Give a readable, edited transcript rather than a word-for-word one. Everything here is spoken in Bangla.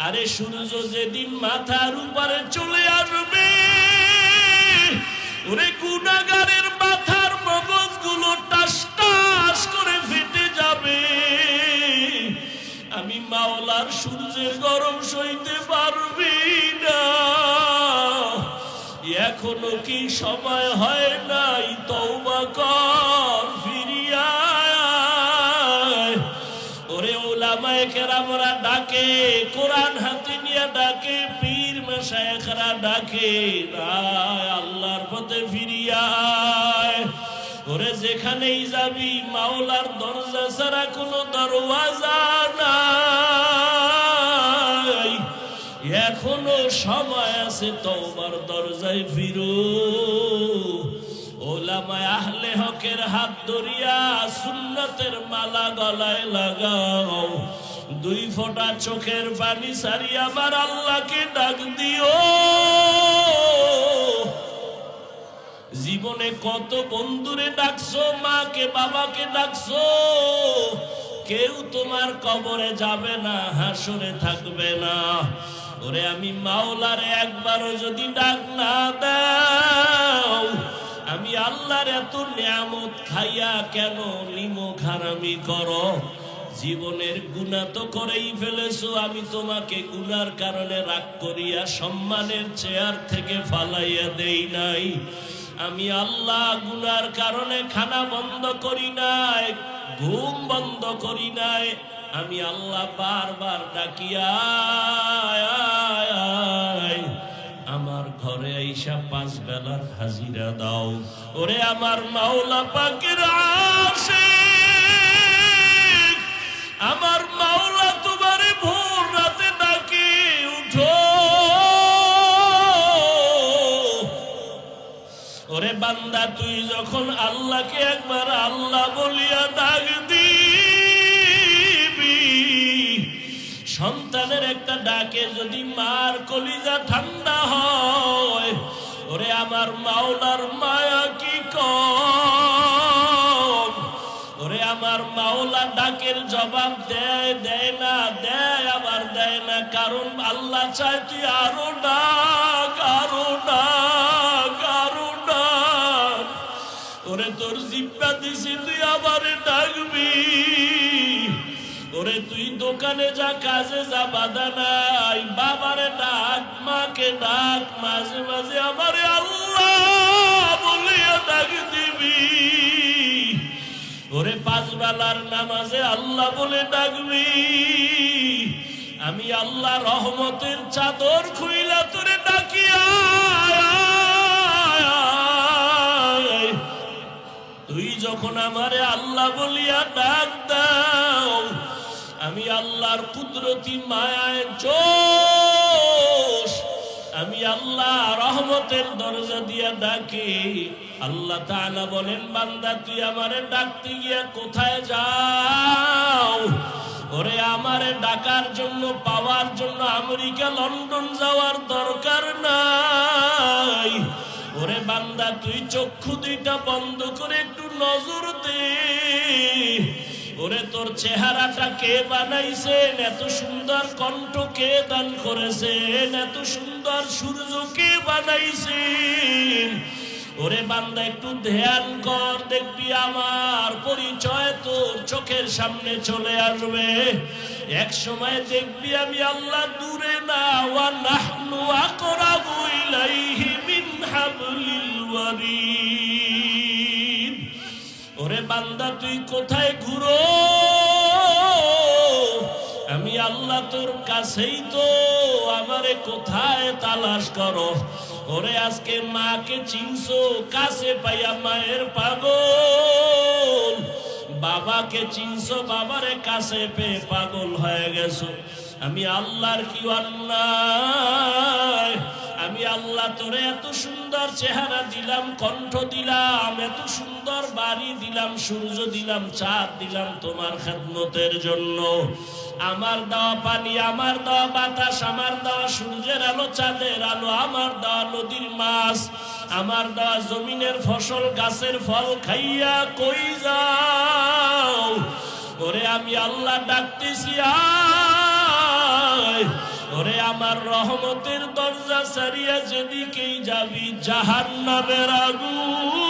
আরে সূর্য যেদিন মাথার উপরে চলে আসবে, ওরে গুনাহগারের মাথার মগজগুলো টাস টাস করে ফেটে যাবে। আমি মাওলার সূর্যের গরম সইতে পারবি না। এখনো কি সময় হয় নাই? তওবা কর, ফিরিয়া আয়। ওরে উলামায়ে কেরামরা ডাকে, কোরআন হাতে নিয়ে ডাকে, পীর মাশায়েখরা ডাকে, আয় আল্লাহর পথে ফিরিয়া আয়। ওরে যেখানেই যাবি মাওলার দরজা ছাড়া কোনো দরওয়াজা নাই। এখনো সময় আছে, তওবার দরজায় ফিরো। ওলামায়ে আহলে হকের হাত ধরিয়া সুন্নতের মালা গলায় লাগাও। 2 ফোঁটা চোখের পানি সারিয়া আমার আল্লাহকে ডাক দিও। জীবনে কত বন্ধুরে ডাকছো, মাকে বাবাকে ডাকছো, কেউ তোমার কবরে যাবে না, হাসরে থাকবে না। ওরে আমি মাওলারে একবারও যদি ডাক না দাও, আমি আল্লাহর এত নিয়ামত খাইয়া কেন নিমক হারামি করো? জীবনের গুনাহ তো করেই ফেলেছো, আমি তোমাকে গুনার কারণে রাগ করিয়া সম্মানের চেয়ার থেকে ফালাইয়া দেই নাই। আমি আল্লাহ গুনার কারণে খানা বন্ধ করি নাই, ঘুম বন্ধ করি নাই। আমি আল্লাহ বারবার ডাকিয়া আমার ঘরে আইসা 5 বেলার হাজিরা দাও। ওরে আমার মাওলা পাকের আশিক, আমার মাওলা তোমারে ভোর রাতে ডাকে, উঠো। ওরে বান্দা, তুই যখন আল্লাহকে একবার আল্লাহ বলিয়া ডাক দিবি, সন্তানের একটা ডাকে যদি মার কলিজা ঠান্ডা হয়, ওরে আমার মাওলার মায়া কি কম। ওরে আমার মাওলা ডাকের জবাব দেয়, দেয় না, দেয় আবার দেয় না। কারণ আল্লাহ চায় তুই আরো ডাক, আরো ডাক, আরো ডাক। ওরে তোর জিব্বা দিছি, তুই আবার ডাকবি। ওরে তুই দোকানে যা, কাজে যা, বাধা নাই, বাবারে ডাক, মাকে ডাক, মাঝে মাঝে আমারে আল্লাহ বলিয়া ডাক দিবি। ওরে 5 বেলার নামাজে আল্লাহ বলে ডাকবি। আমি আল্লাহ রহমতের চাদর খুইলা তোরে ডাকিয়া, তুই যখন আমারে আল্লাহ বলিয়া ডাক দাও, আমি আল্লাহর কুদরতি মায়ায় জোশ, আমি আল্লাহ রহমতের দরজা দিয়া ডাকি। আল্লাহ তাআলা বলেন, বান্দা তুই আমারে ডাকতে গিয়া কোথায় যাও? ওরে আমারে ডাকার জন্য, পাওয়ার জন্য আমেরিকা লন্ডন যাওয়ার দরকার নাই। ওরে বান্দা তুই চক্ষু 2টা বন্ধ করে একটু নজর দে। ওরে তোর চেহারাটা কে বানাইছেন? এত সুন্দর কণ্ঠ কে দান করেছেন? এত সুন্দর সূর্য কে বানাইছেন? ওরে বান্দা একটু ধ্যান কর, দেখবি আমার পরিচয় তোর চোখের সামনে চলে আসবে। এক সময় দেখবি আমি আল্লাহ দূরে না, ওয়া নাহনু আকরাবু ইলাইহি মিন হাবলিল ওয়ারিদ। ওরে বান্দা তুই কোথায় ঘুরো? আমি আল্লাহ তোর কাছেই তো, আমারে কোথায় তালাশ করো? ওরে আজকে মাকে চিনছো, কাছে পাইয়া মায়ের পাগল। বাবাকে চিনছো, বাবারে কাছে পেয়ে পাগল হয়ে গেছো। আমি আল্লাহর কি অন্যায়? আমি আল্লাহ তোরে এত সুন্দর চেহারা দিলাম, কণ্ঠ দিলাম, এত সুন্দর বাড়ি দিলাম, সূর্য দিলাম, চাঁদ দিলাম তোমার খেদমতের জন্য। আমার দেওয়া পানি, আমার দেওয়া বাতাস, আমার দেওয়া সূর্যের আলো, চাঁদের আলো, আমার দেওয়া নদীর মাছ, আমার দেওয়া জমিনের ফসল, গাছের ফল খাইয়া কই যাও? ওরে আমি আল্লাহ ডাকতেছি, আয়। আমার রহমতের দরজা ছাড়িয়া যেদিকেই যাবি জাহান্নামের আগুন